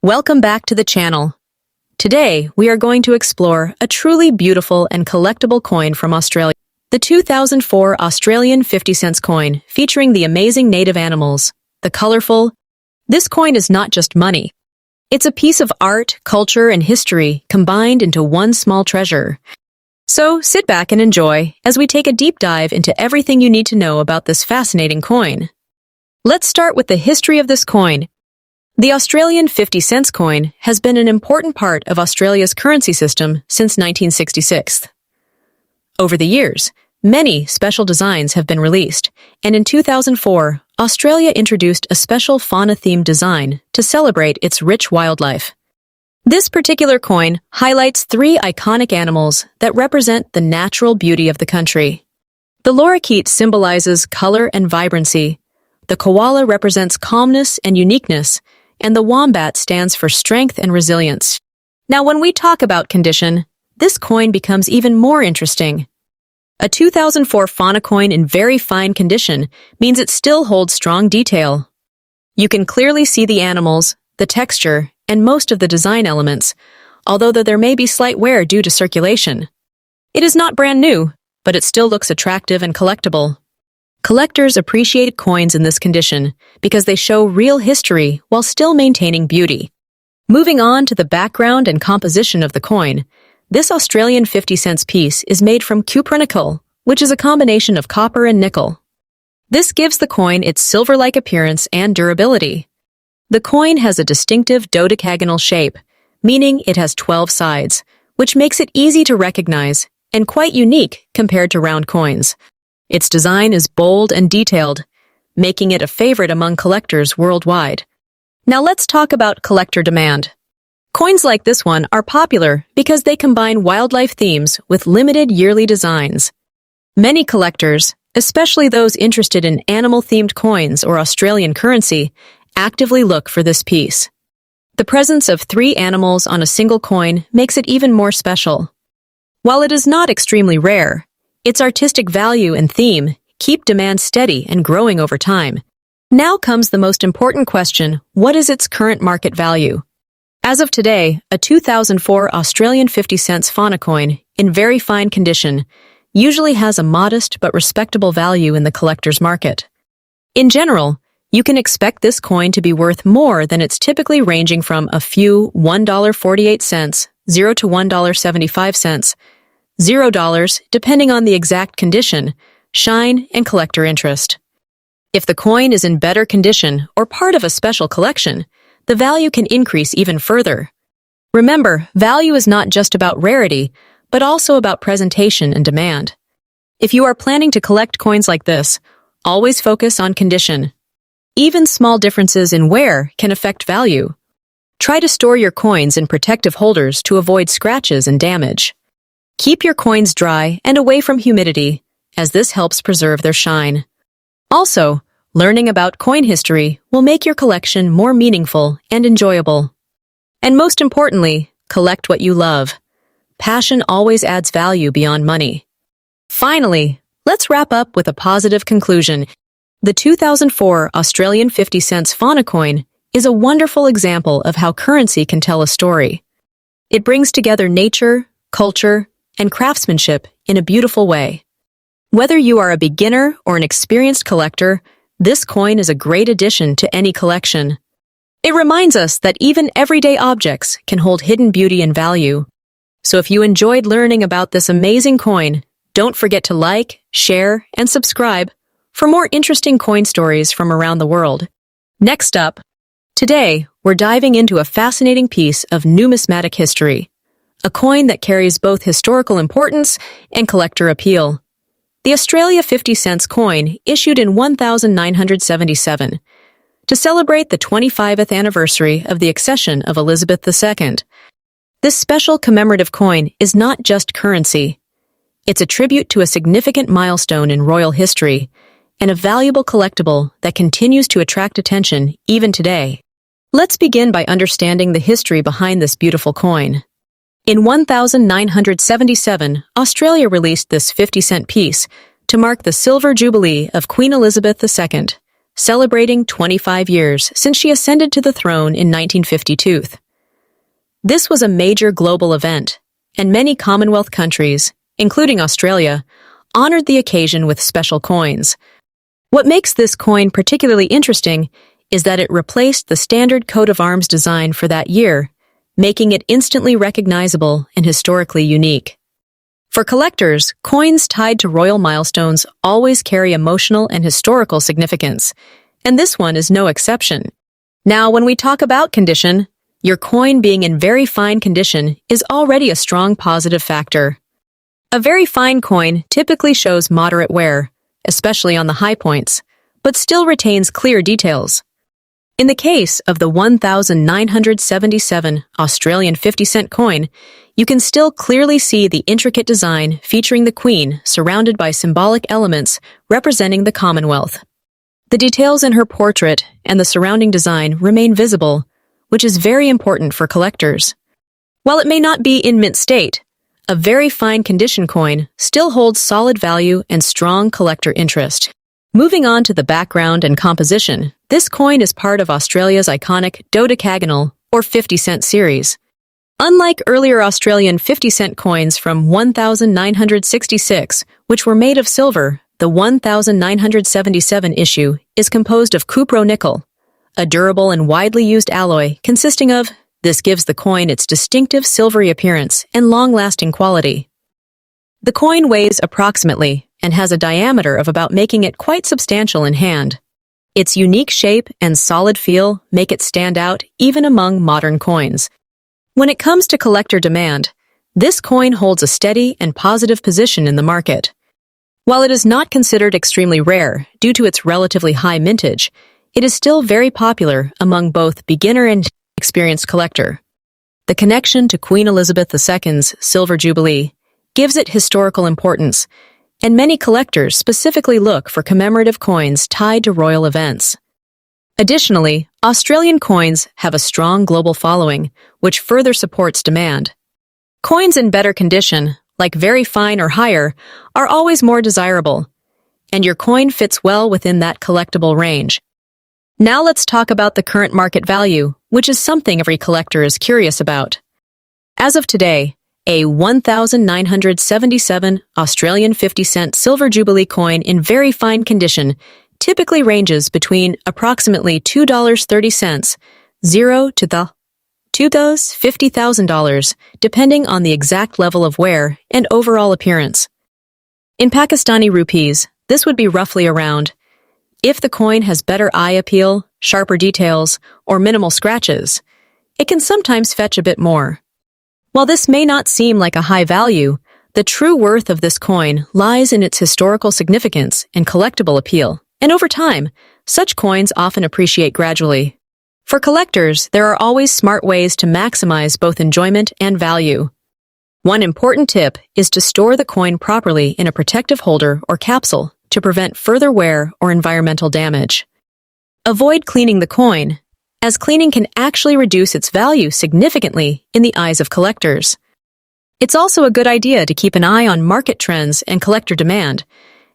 Welcome back to the channel. Today, we are going to explore a truly beautiful and collectible coin from Australia. The 2004 Australian 50-cent coin, featuring the amazing native animals, the colorful. This coin is not just money. It's a piece of art, culture, and history combined into one small treasure. So, sit back and enjoy as we take a deep dive into everything you need to know about this fascinating coin. Let's start with the history of this coin. The Australian 50-cent coin has been an important part of Australia's currency system since 1966. Over the years, many special designs have been released, and in 2004, Australia introduced a special fauna-themed design to celebrate its rich wildlife. This particular coin highlights three iconic animals that represent the natural beauty of the country. The lorikeet symbolizes color and vibrancy, the koala represents calmness and uniqueness, and the wombat stands for strength and resilience. Now, when we talk about condition, this coin becomes even more interesting. A 2004 fauna coin in very fine condition means it still holds strong detail. You can clearly see the animals, the texture, and most of the design elements, although there may be slight wear due to circulation. It is not brand new, but it still looks attractive and collectible. Collectors appreciate coins in this condition because they show real history while still maintaining beauty. Moving on to the background and composition of the coin, this Australian 50-cent piece is made from cupronickel, which is a combination of copper and nickel. This gives the coin its silver-like appearance and durability. The coin has a distinctive dodecagonal shape, meaning it has 12 sides, which makes it easy to recognize and quite unique compared to round coins. Its design is bold and detailed, making it a favorite among collectors worldwide. Now let's talk about collector demand. Coins like this one are popular because they combine wildlife themes with limited yearly designs. Many collectors, especially those interested in animal-themed coins or Australian currency, actively look for this piece. The presence of three animals on a single coin makes it even more special. While it is not extremely rare, its artistic value and theme keep demand steady and growing over time. Now comes the most important question: what is its current market value? As of today, a 2004 Australian 50-cent fauna coin, in very fine condition, usually has a modest but respectable value in the collector's market. In general, you can expect this coin to be worth more than it's typically ranging from a few $1.48, $0 to $1.75, $0 depending on the exact condition, shine, and collector interest. If the coin is in better condition or part of a special collection, the value can increase even further. Remember, value is not just about rarity, but also about presentation and demand. If you are planning to collect coins like this, always focus on condition. Even small differences in wear can affect value. Try to store your coins in protective holders to avoid scratches and damage. Keep your coins dry and away from humidity, as this helps preserve their shine. Also, learning about coin history will make your collection more meaningful and enjoyable. And most importantly, collect what you love. Passion always adds value beyond money. Finally, let's wrap up with a positive conclusion. The 2004 Australian 50-cent fauna coin is a wonderful example of how currency can tell a story. It brings together nature, culture, and craftsmanship in a beautiful way. Whether you are a beginner or an experienced collector, this coin is a great addition to any collection. It reminds us that even everyday objects can hold hidden beauty and value. So if you enjoyed learning about this amazing coin, don't forget to like, share, and subscribe for more interesting coin stories from around the world. Next up, today we're diving into a fascinating piece of numismatic history, a coin that carries both historical importance and collector appeal. The Australia 50-cent coin issued in 1977 to celebrate the 25th anniversary of the accession of Elizabeth II. This special commemorative coin is not just currency. It's a tribute to a significant milestone in royal history and a valuable collectible that continues to attract attention even today. Let's begin by understanding the history behind this beautiful coin. In 1977, Australia released this 50-cent piece to mark the Silver Jubilee of Queen Elizabeth II, celebrating 25 years since she ascended to the throne in 1952. This was a major global event, and many Commonwealth countries, including Australia, honored the occasion with special coins. What makes this coin particularly interesting is that it replaced the standard coat of arms design for that year, making it instantly recognizable and historically unique. For collectors, coins tied to royal milestones always carry emotional and historical significance, and this one is no exception. Now, when we talk about condition, your coin being in very fine condition is already a strong positive factor. A very fine coin typically shows moderate wear, especially on the high points, but still retains clear details. In the case of the 1977 Australian 50-cent coin, you can still clearly see the intricate design featuring the Queen surrounded by symbolic elements representing the Commonwealth. The details in her portrait and the surrounding design remain visible, which is very important for collectors. While it may not be in mint state, a very fine condition coin still holds solid value and strong collector interest. Moving on to the background and composition, this coin is part of Australia's iconic dodecagonal or 50-cent series. Unlike earlier Australian 50-cent coins from 1966, which were made of silver, the 1977 issue is composed of cupro-nickel, a durable and widely used alloy consisting of. This gives the coin its distinctive silvery appearance and long-lasting quality. The coin weighs approximately and has a diameter of about, making it quite substantial in hand. Its unique shape and solid feel make it stand out even among modern coins. When it comes to collector demand, this coin holds a steady and positive position in the market. While it is not considered extremely rare due to its relatively high mintage, it is still very popular among both beginner and experienced collector. The connection to Queen Elizabeth II's Silver Jubilee gives it historical importance, and many collectors specifically look for commemorative coins tied to royal events. Additionally, Australian coins have a strong global following, which further supports demand. Coins in better condition, like very fine or higher, are always more desirable, and your coin fits well within that collectible range. Now let's talk about the current market value, which is something every collector is curious about. As of today, a 1977 Australian 50-cent Silver Jubilee coin in very fine condition typically ranges between approximately $2.30, $0 to the $250,000, depending on the exact level of wear and overall appearance. In Pakistani rupees, this would be roughly around. If the coin has better eye appeal, sharper details, or minimal scratches, it can sometimes fetch a bit more. While this may not seem like a high value, the true worth of this coin lies in its historical significance and collectible appeal, and over time, such coins often appreciate gradually. For collectors, there are always smart ways to maximize both enjoyment and value. One important tip is to store the coin properly in a protective holder or capsule to prevent further wear or environmental damage. Avoid cleaning the coin, as cleaning can actually reduce its value significantly in the eyes of collectors. It's also a good idea to keep an eye on market trends and collector demand,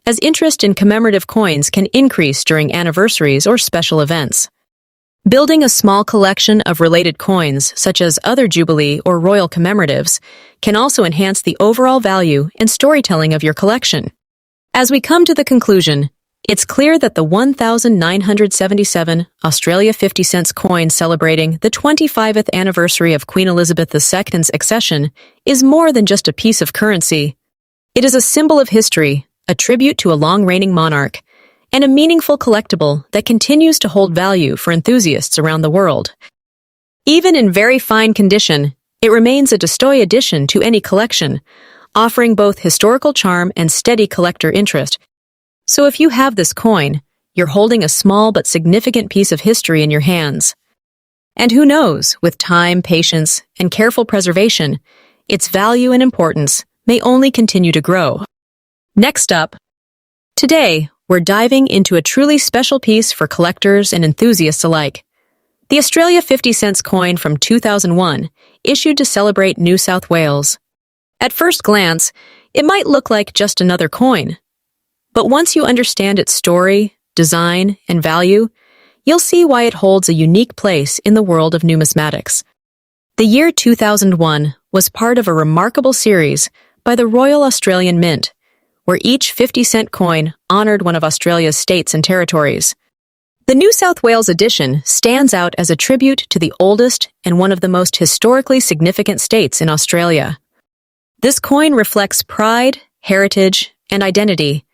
as interest in commemorative coins can increase during anniversaries or special events. Building a small collection of related coins, such as other Jubilee or royal commemoratives, can also enhance the overall value and storytelling of your collection. As we come to the conclusion, it's clear that the 1977 Australia 50 cents coin celebrating the 25th anniversary of Queen Elizabeth II's accession is more than just a piece of currency. It is a symbol of history, a tribute to a long-reigning monarch, and a meaningful collectible that continues to hold value for enthusiasts around the world. Even in very fine condition, it remains a dostoy addition to any collection, offering both historical charm and steady collector interest. So if you have this coin, you're holding a small but significant piece of history in your hands. And who knows, with time, patience, and careful preservation, its value and importance may only continue to grow. Next up, today, we're diving into a truly special piece for collectors and enthusiasts alike. The Australia 50 cents coin from 2001, issued to celebrate New South Wales. At first glance, it might look like just another coin. But once you understand its story, design, and value, you'll see why it holds a unique place in the world of numismatics. The year 2001 was part of a remarkable series by the Royal Australian Mint, where each 50-cent coin honored one of Australia's states and territories. The New South Wales edition stands out as a tribute to the oldest and one of the most historically significant states in Australia. This coin reflects pride, heritage, and identity,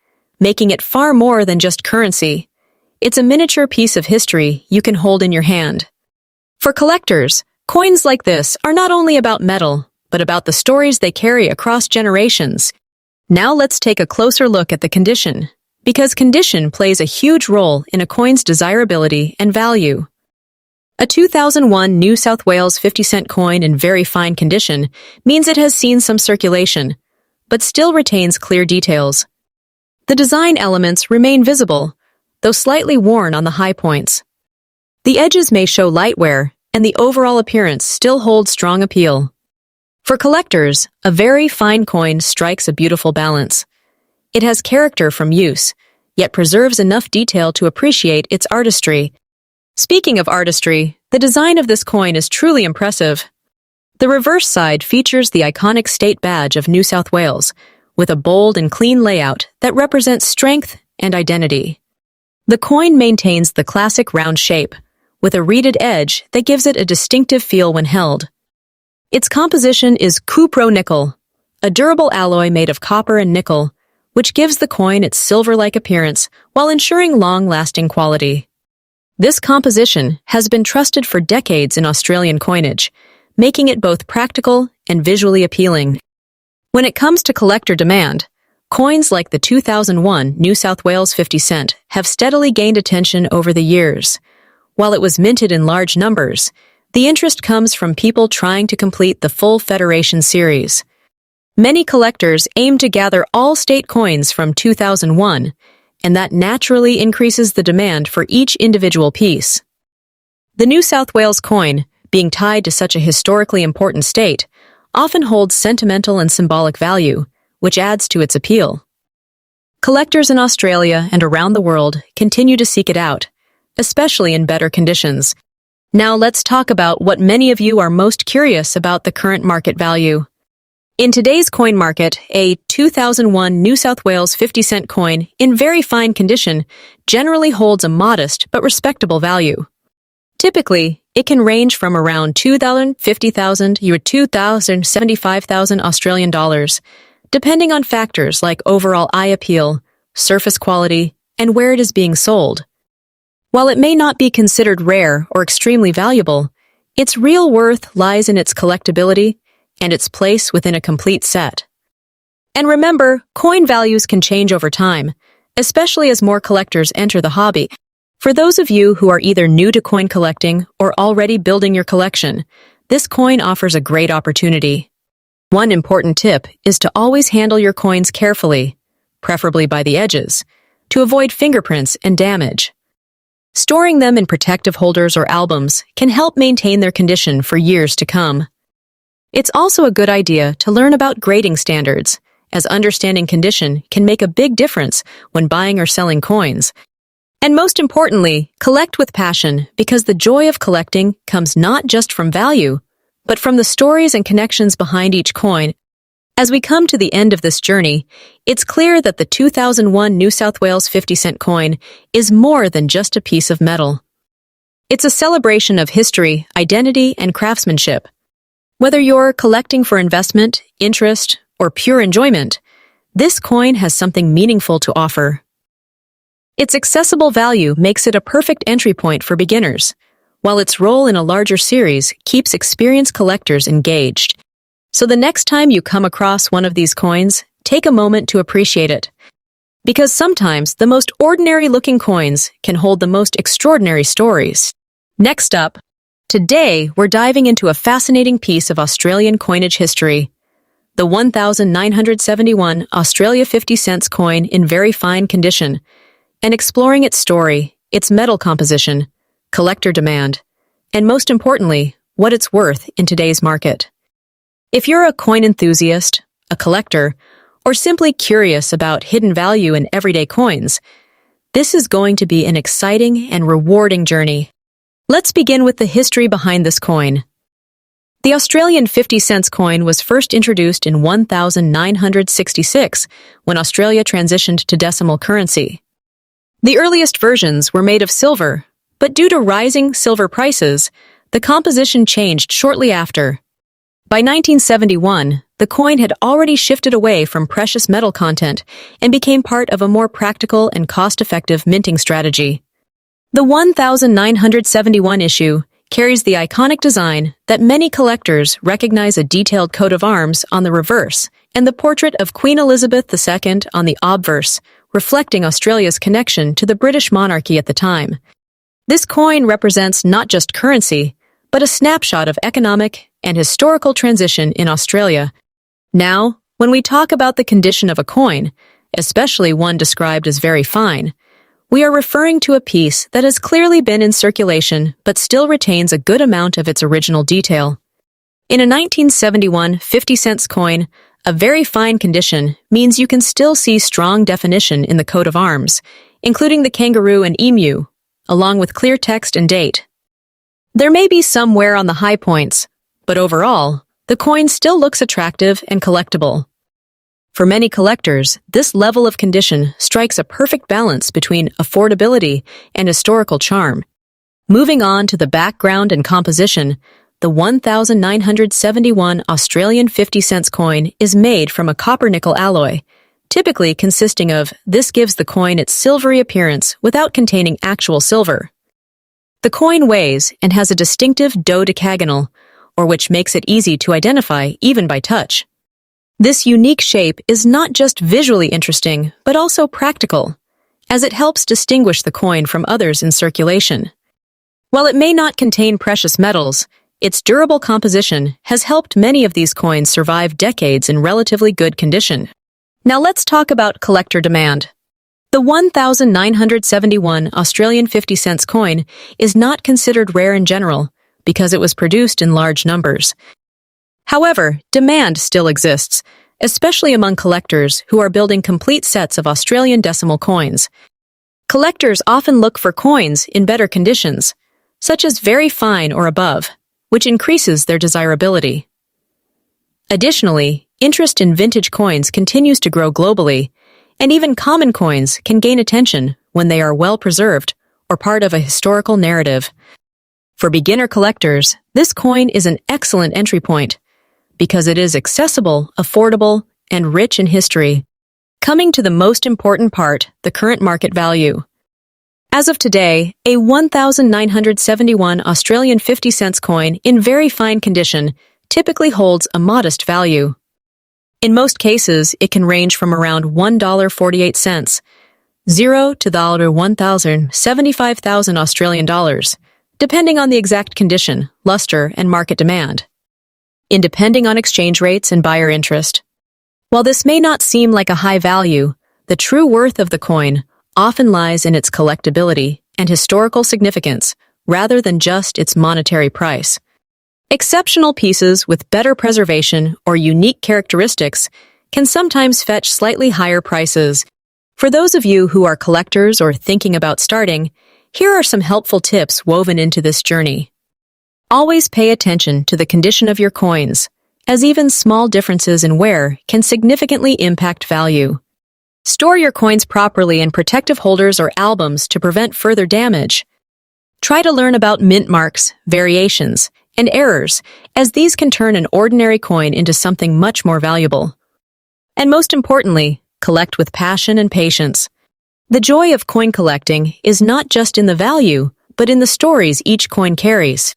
making it far more than just currency. It's a miniature piece of history you can hold in your hand. For collectors, coins like this are not only about metal, but about the stories they carry across generations. Now let's take a closer look at the condition, because condition plays a huge role in a coin's desirability and value. A 2001 New South Wales 50-cent coin in very fine condition means it has seen some circulation, but still retains clear details. The design elements remain visible, though slightly worn on the high points. The edges may show light wear, and the overall appearance still holds strong appeal. For collectors, a very fine coin strikes a beautiful balance. It has character from use, yet preserves enough detail to appreciate its artistry. Speaking of artistry, the design of this coin is truly impressive. The reverse side features the iconic state badge of New South Wales, with a bold and clean layout that represents strength and identity. The coin maintains the classic round shape, with a reeded edge that gives it a distinctive feel when held. Its composition is cupro-nickel, a durable alloy made of copper and nickel, which gives the coin its silver-like appearance while ensuring long-lasting quality. This composition has been trusted for decades in Australian coinage, making it both practical and visually appealing. When it comes to collector demand, coins like the 2001 New South Wales 50 cent have steadily gained attention over the years. While it was minted in large numbers, the interest comes from people trying to complete the full Federation series. Many collectors aim to gather all state coins from 2001, and that naturally increases the demand for each individual piece. The New South Wales coin, being tied to such a historically important state, often holds sentimental and symbolic value, which adds to its appeal. Collectors in Australia and around the world continue to seek it out, especially in better conditions. Now let's talk about what many of you are most curious about: the current market value. In today's coin market, a 2001 New South Wales 50-cent coin in very fine condition generally holds a modest but respectable value. Typically, it can range from around $2,000, $50,000 to $2,000, $75,000 Australian dollars, depending on factors like overall eye appeal, surface quality, and where it is being sold. While it may not be considered rare or extremely valuable, its real worth lies in its collectability and its place within a complete set. And remember, coin values can change over time, especially as more collectors enter the hobby. For those of you who are either new to coin collecting or already building your collection, this coin offers a great opportunity. One important tip is to always handle your coins carefully, preferably by the edges, to avoid fingerprints and damage. Storing them in protective holders or albums can help maintain their condition for years to come. It's also a good idea to learn about grading standards, as understanding condition can make a big difference when buying or selling coins. And most importantly, collect with passion, because the joy of collecting comes not just from value, but from the stories and connections behind each coin. As we come to the end of this journey, it's clear that the 2001 New South Wales 50-cent coin is more than just a piece of metal. It's a celebration of history, identity, and craftsmanship. Whether you're collecting for investment, interest, or pure enjoyment, this coin has something meaningful to offer. Its accessible value makes it a perfect entry point for beginners, while its role in a larger series keeps experienced collectors engaged. So the next time you come across one of these coins, take a moment to appreciate it. Because sometimes the most ordinary-looking coins can hold the most extraordinary stories. Next up, today we're diving into a fascinating piece of Australian coinage history, the 1971 Australia 50 cents coin in very fine condition, and exploring its story, its metal composition, collector demand, and most importantly, what it's worth in today's market. If you're a coin enthusiast, a collector, or simply curious about hidden value in everyday coins, This is going to be an exciting and rewarding journey. Let's begin with the history behind this coin. The Australian 50-cent coin was first introduced in 1966 when Australia transitioned to decimal currency. The earliest versions were made of silver, but due to rising silver prices, the composition changed shortly after. By 1971, the coin had already shifted away from precious metal content and became part of a more practical and cost-effective minting strategy. The 1971 issue carries the iconic design that many collectors recognize a detailed coat of arms on the reverse and the portrait of Queen Elizabeth II on the obverse, reflecting Australia's connection to the British monarchy at the time. This coin represents not just currency, but a snapshot of economic and historical transition in Australia. Now, when we talk about the condition of a coin, especially one described as very fine, we are referring to a piece that has clearly been in circulation but still retains a good amount of its original detail. In a 1971 50-cent coin, a very fine condition means you can still see strong definition in the coat of arms, including the kangaroo and emu, along with clear text and date. There may be some wear on the high points, but overall, the coin still looks attractive and collectible. For many collectors, this level of condition strikes a perfect balance between affordability and historical charm. Moving on to the background and composition, the 1971 Australian 50-cent coin is made from a copper-nickel alloy, typically consisting of this gives the coin its silvery appearance without containing actual silver. The coin weighs and has a distinctive dodecagonal, or which makes it easy to identify even by touch. This unique shape is not just visually interesting, but also practical, as it helps distinguish the coin from others in circulation. While it may not contain precious metals, its durable composition has helped many of these coins survive decades in relatively good condition. Now let's talk about collector demand. The 1971 Australian 50-cent coin is not considered rare in general because it was produced in large numbers. However, demand still exists, especially among collectors who are building complete sets of Australian decimal coins. Collectors often look for coins in better conditions, such as very fine or above, which increases their desirability. Additionally, interest in vintage coins continues to grow globally, and even common coins can gain attention when they are well preserved or part of a historical narrative. For beginner collectors, this coin is an excellent entry point because it is accessible, affordable, and rich in history. Coming to the most important part, the current market value. As of today, a 1971 Australian 50-cent coin in very fine condition typically holds a modest value. In most cases, it can range from around $1.48, 0 to $1,075,000 Australian dollars, depending on the exact condition, luster, and market demand. Depending on exchange rates and buyer interest. While this may not seem like a high value, the true worth of the coin often lies in its collectability and historical significance rather than just its monetary price. Exceptional pieces with better preservation or unique characteristics can sometimes fetch slightly higher prices. For those of you who are collectors or thinking about starting, here are some helpful tips woven into this journey. Always pay attention to the condition of your coins, as even small differences in wear can significantly impact value. Store your coins properly in protective holders or albums to prevent further damage. Try to learn about mint marks, variations, and errors, as these can turn an ordinary coin into something much more valuable. And most importantly, collect with passion and patience. The joy of coin collecting is not just in the value, but in the stories each coin carries.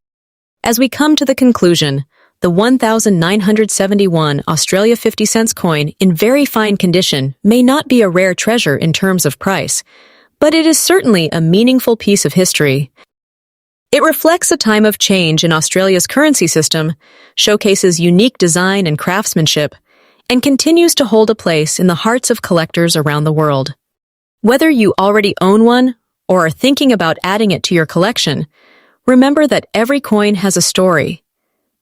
As we come to the conclusion, the 1971 Australia 50-cent coin in very fine condition may not be a rare treasure in terms of price, but it is certainly a meaningful piece of history. It reflects a time of change in Australia's currency system, showcases unique design and craftsmanship, and continues to hold a place in the hearts of collectors around the world. Whether you already own one or are thinking about adding it to your collection, remember that every coin has a story,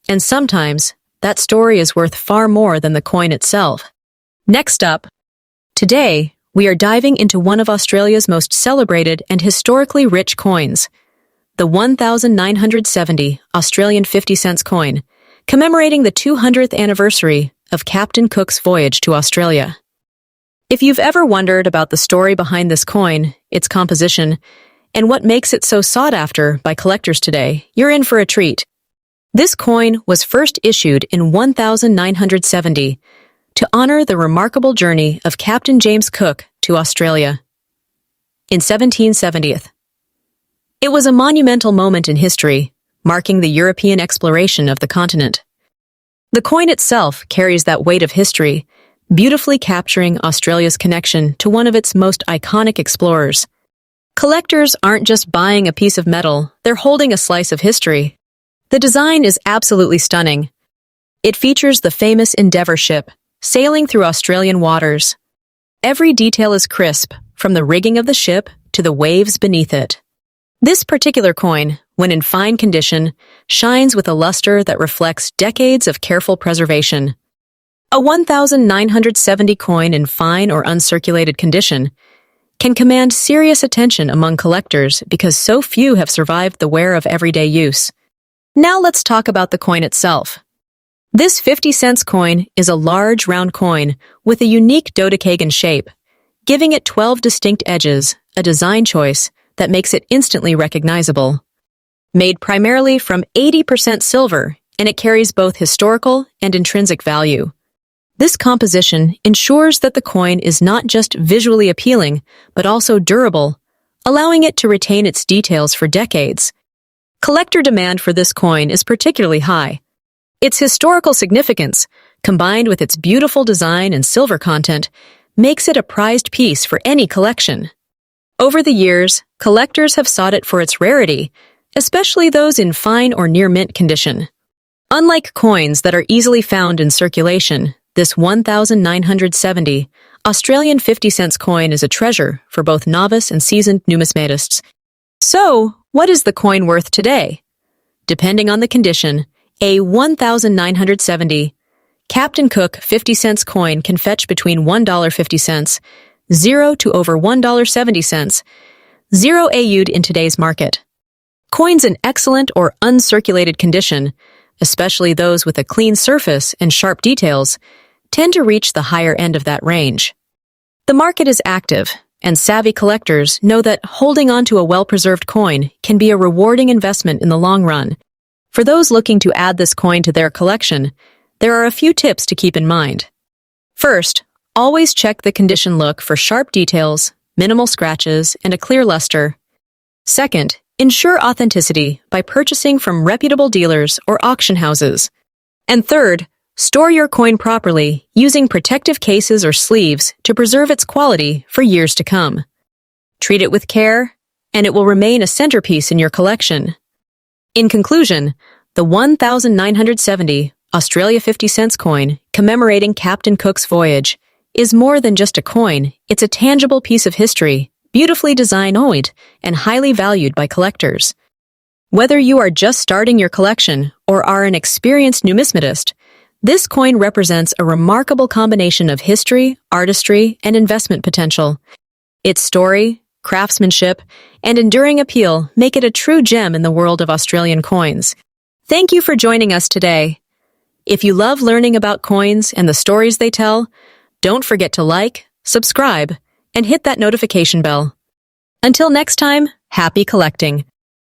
and sometimes that story is worth far more than the coin itself. Next up, today, we are diving into one of Australia's most celebrated and historically rich coins, the 1970 Australian 50 cents coin, commemorating the 200th anniversary of Captain Cook's voyage to Australia. If you've ever wondered about the story behind this coin, its composition, and what makes it so sought after by collectors today, you're in for a treat. This coin was first issued in 1970 to honor the remarkable journey of Captain James Cook to Australia. In 1770, it was a monumental moment in history, marking the European exploration of the continent. The coin itself carries that weight of history, beautifully capturing Australia's connection to one of its most iconic explorers. Collectors aren't just buying a piece of metal, they're holding a slice of history. The design is absolutely stunning. It features the famous Endeavour ship, sailing through Australian waters. Every detail is crisp, from the rigging of the ship to the waves beneath it. This particular coin, when in fine condition, shines with a luster that reflects decades of careful preservation. A 1970 coin in fine or uncirculated condition can command serious attention among collectors because so few have survived the wear of everyday use. Now let's talk about the coin itself. This 50 cents coin is a large round coin with a unique dodecagon shape, giving it 12 distinct edges, a design choice that makes it instantly recognizable. Made primarily from 80% silver, and it carries both historical and intrinsic value. This composition ensures that the coin is not just visually appealing, but also durable, allowing it to retain its details for decades. Collector demand for this coin is particularly high. Its historical significance, combined with its beautiful design and silver content, makes it a prized piece for any collection. Over the years, collectors have sought it for its rarity, especially those in fine or near-mint condition. Unlike coins that are easily found in circulation, this 1970 Australian 50 cents coin is a treasure for both novice and seasoned numismatists. So, what is the coin worth today? Depending on the condition, a 1970 Captain Cook 50 cents coin can fetch between $1.50, 0 to over $1.70, 0 AU'd in today's market. Coins in excellent or uncirculated condition, especially those with a clean surface and sharp details, tend to reach the higher end of that range. The market is active, and savvy collectors know that holding on to a well-preserved coin can be a rewarding investment in the long run. For those looking to add this coin to their collection, there are a few tips to keep in mind. First, always check the condition look for sharp details, minimal scratches, and a clear luster. Second, ensure authenticity by purchasing from reputable dealers or auction houses. And third, store your coin properly using protective cases or sleeves to preserve its quality for years to come. Treat it with care, and it will remain a centerpiece in your collection. In conclusion, the 1970 Australia 50 cents coin commemorating Captain Cook's voyage is more than just a coin, it's a tangible piece of history, beautifully designed and highly valued by collectors. Whether you are just starting your collection or are an experienced numismatist, this coin represents a remarkable combination of history, artistry, and investment potential. Its story, craftsmanship, and enduring appeal make it a true gem in the world of Australian coins. Thank you for joining us today. If you love learning about coins and the stories they tell, don't forget to like, subscribe, and hit that notification bell. Until next time, happy collecting!